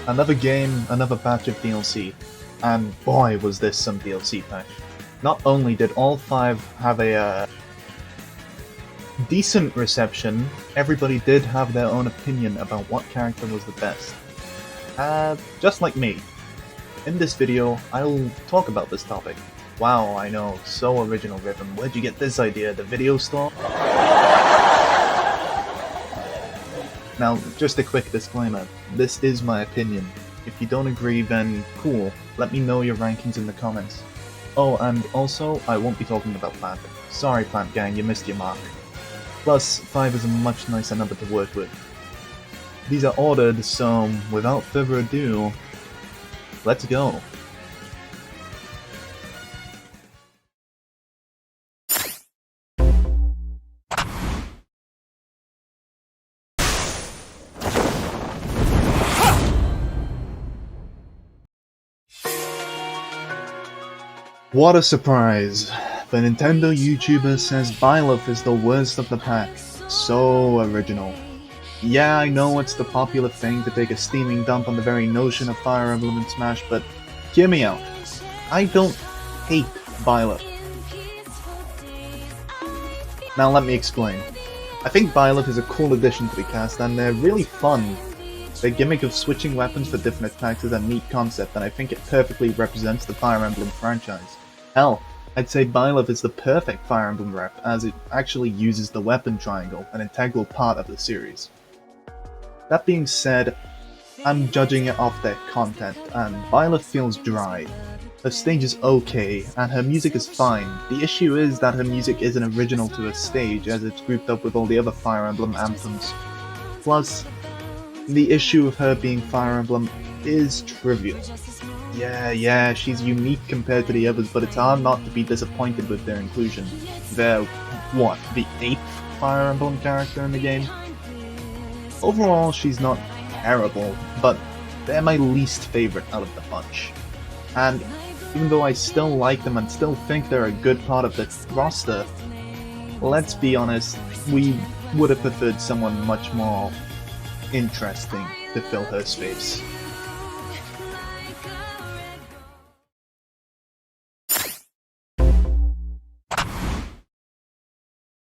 Another game, another batch of DLC, and boy was this some DLC patch. Not only did all 5 have a decent reception, everybody did have their own opinion about what character was the best. Just like me. In this video, I'll talk about this topic. Wow, I know, so original Rhythm, where'd you get this idea, the video store? Now, just a quick disclaimer, this is my opinion. If you don't agree, then cool, let me know your rankings in the comments. Oh, and also, I won't be talking about Plant. Sorry Plant Gang, you missed your mark. Plus, 5 is a much nicer number to work with. These are ordered, so without further ado, let's go. What a surprise! The Nintendo YouTuber says Byleth is the worst of the pack. So original. Yeah, I know it's the popular thing to take a steaming dump on the very notion of Fire Emblem and Smash, but hear me out. I don't hate Byleth. Now let me explain. I think Byleth is a cool addition to the cast, and they're really fun. The gimmick of switching weapons for different attacks is a neat concept, and I think it perfectly represents the Fire Emblem franchise. Hell, I'd say Byleth is the perfect Fire Emblem rep, as it actually uses the weapon triangle, an integral part of the series. That being said, I'm judging it off their content, and Byleth feels dry. Her stage is okay, and her music is fine. The issue is that her music isn't original to her stage, as it's grouped up with all the other Fire Emblem anthems. Plus, the issue of her being Fire Emblem is trivial. Yeah, she's unique compared to the others, but it's hard not to be disappointed with their inclusion. They're, what, the 8th Fire Emblem character in the game? Overall, she's not terrible, but they're my least favorite out of the bunch. And even though I still like them and still think they're a good part of the roster, let's be honest, we would have preferred someone much more interesting to fill her space.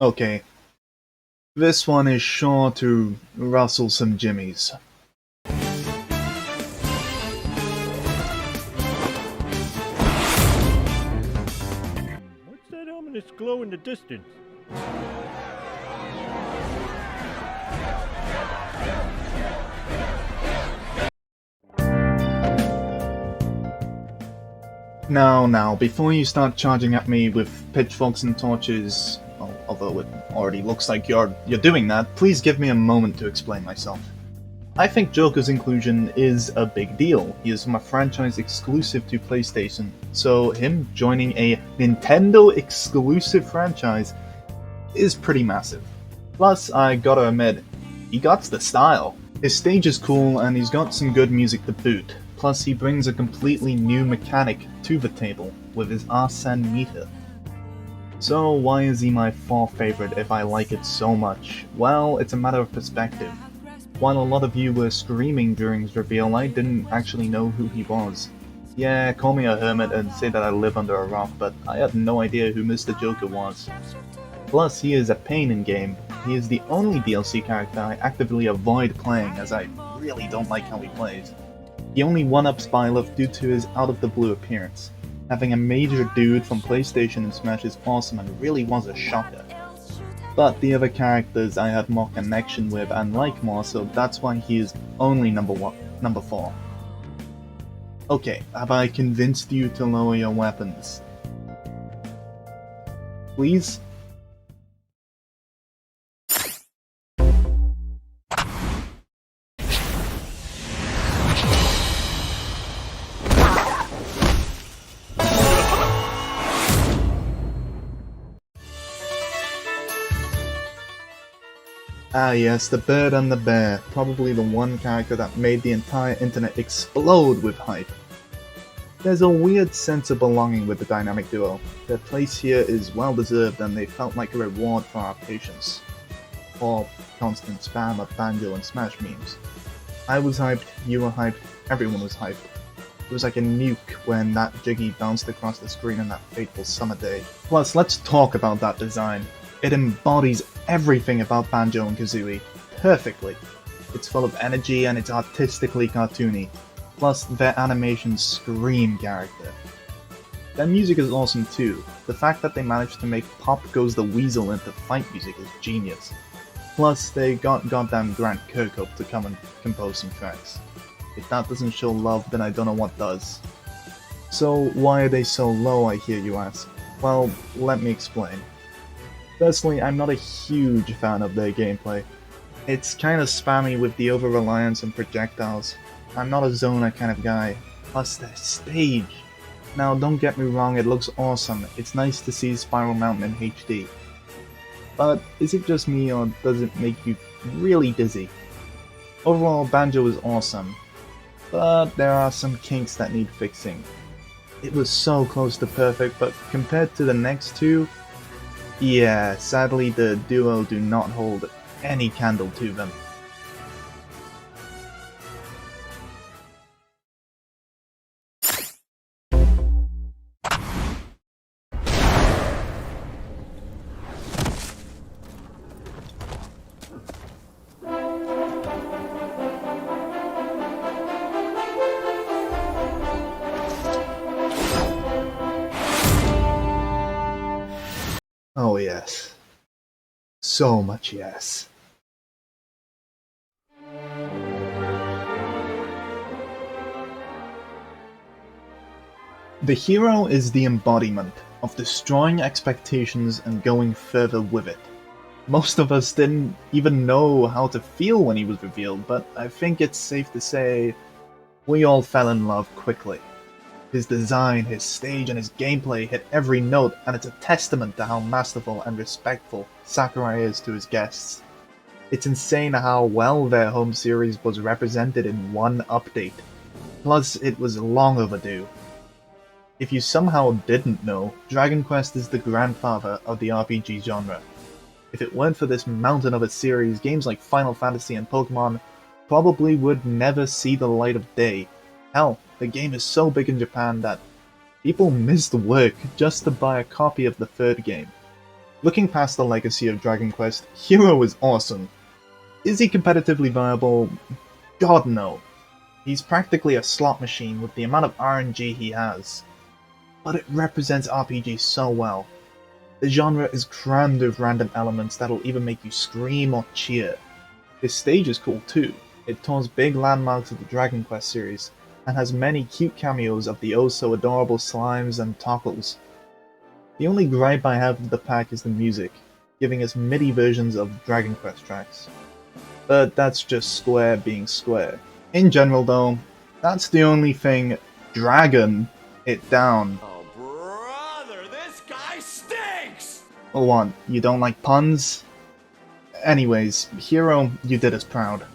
Okay, this one is sure to rustle some jimmies. What's that ominous glow in the distance? Now, before you start charging at me with pitchforks and torches, although it already looks like you're doing that, please give me a moment to explain myself. I think Joker's inclusion is a big deal. He is from a franchise exclusive to PlayStation, so him joining a Nintendo exclusive franchise is pretty massive. Plus, I gotta admit, he got the style. His stage is cool and he's got some good music to boot. Plus, he brings a completely new mechanic to the table with his Arsene meter. So why is he my 4th favorite if I like it so much? Well, it's a matter of perspective. While a lot of you were screaming during his reveal, I didn't actually know who he was. Yeah, call me a hermit and say that I live under a rock, but I had no idea who Mr. Joker was. Plus, he is a pain in-game. He is the only DLC character I actively avoid playing, as I really don't like how he plays. He only one-ups Byleth due to his out-of-the-blue appearance. Having a major dude from PlayStation in Smash is awesome and really was a shocker. But the other characters I have more connection with and like more, so that's why he is only number 4. Okay, have I convinced you to lower your weapons? Please? Ah yes, the bird and the bear, probably the one character that made the entire internet explode with hype. There's a weird sense of belonging with the dynamic duo. Their place here is well deserved and they felt like a reward for our patience. Or constant spam of Banjo and Smash memes. I was hyped, you were hyped, everyone was hyped. It was like a nuke when that Jiggy bounced across the screen on that fateful summer day. Plus, let's talk about that design. It embodies everything about Banjo and Kazooie perfectly. It's full of energy and it's artistically cartoony. Plus, their animations scream character. Their music is awesome too. The fact that they managed to make Pop Goes the Weasel into fight music is genius. Plus, they got goddamn Grant Kirkhope to come and compose some tracks. If that doesn't show love, then I don't know what does. So, why are they so low, I hear you ask? Well, let me explain. Firstly, I'm not a huge fan of their gameplay. It's kinda spammy with the over-reliance on projectiles. I'm not a zoner kind of guy. Plus, their stage. Now, don't get me wrong, it looks awesome. It's nice to see Spiral Mountain in HD. But is it just me, or does it make you really dizzy? Overall, Banjo is awesome. But there are some kinks that need fixing. It was so close to perfect, but compared to the next two, yeah, sadly the duo do not hold any candle to them. Oh yes. So much yes. The hero is the embodiment of destroying expectations and going further with it. Most of us didn't even know how to feel when he was revealed, but I think it's safe to say we all fell in love quickly. His design, his stage, and his gameplay hit every note, and it's a testament to how masterful and respectful Sakurai is to his guests. It's insane how well their home series was represented in one update. Plus, it was long overdue. If you somehow didn't know, Dragon Quest is the grandfather of the RPG genre. If it weren't for this mountain of a series, games like Final Fantasy and Pokemon probably would never see the light of day. Hell, the game is so big in Japan that people missed work just to buy a copy of the third game. Looking past the legacy of Dragon Quest, Hero is awesome. Is he competitively viable? God no. He's practically a slot machine with the amount of RNG he has. But it represents RPG so well. The genre is crammed with random elements that'll either make you scream or cheer. His stage is cool too. It tours big landmarks of the Dragon Quest series, and has many cute cameos of the oh-so-adorable Slimes and Tockles. The only gripe I have with the pack is the music, giving us MIDI versions of Dragon Quest tracks. But that's just Square being Square. In general though, that's the only thing dragon it down. Oh brother, this guy stinks! Oh what, you don't like puns? Anyways, Hero, you did us proud.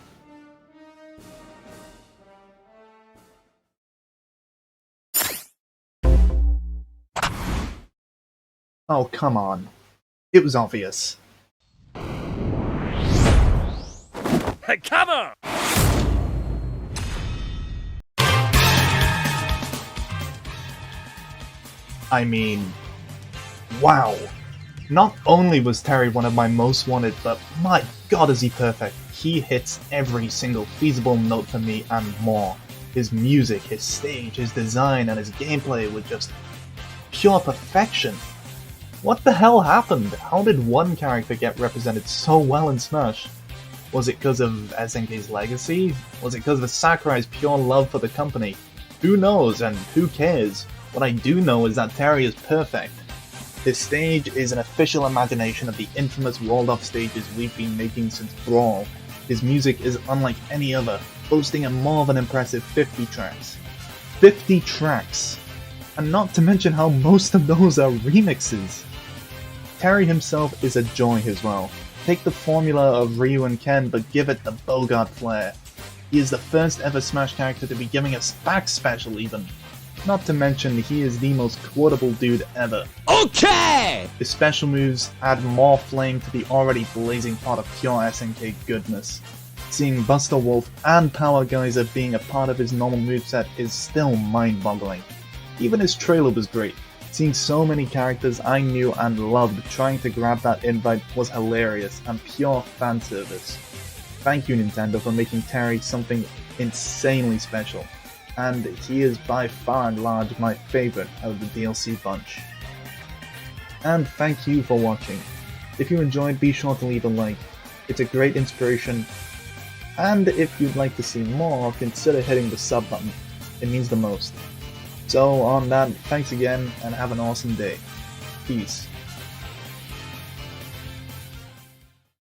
Oh, come on. It was obvious. Come on! I mean, wow. Not only was Terry one of my most wanted, but my god is he perfect. He hits every single feasible note for me and more. His music, his stage, his design, and his gameplay were just pure perfection. What the hell happened? How did one character get represented so well in Smash? Was it because of SNK's legacy? Was it because of Sakurai's pure love for the company? Who knows, and who cares? What I do know is that Terry is perfect. His stage is an official imagination of the infamous walled-off stages we've been making since Brawl. His music is unlike any other, boasting a more than impressive 50 tracks. 50 tracks! And not to mention how most of those are remixes! Terry himself is a joy as well. Take the formula of Ryu and Ken, but give it the Bogart flair. He is the first ever Smash character to be giving us back special even. Not to mention, he is the most quotable dude ever. Okay! His special moves add more flame to the already blazing pot of pure SNK goodness. Seeing Buster Wolf and Power Geyser being a part of his normal moveset is still mind-boggling. Even his trailer was great. Seeing so many characters I knew and loved trying to grab that invite was hilarious and pure fan service. Thank you, Nintendo, for making Terry something insanely special, and he is by far and large my favorite out of the DLC bunch. And thank you for watching. If you enjoyed, be sure to leave a like. It's a great inspiration, and if you'd like to see more, consider hitting the sub button. It means the most. So on that, thanks again, and have an awesome day. Peace.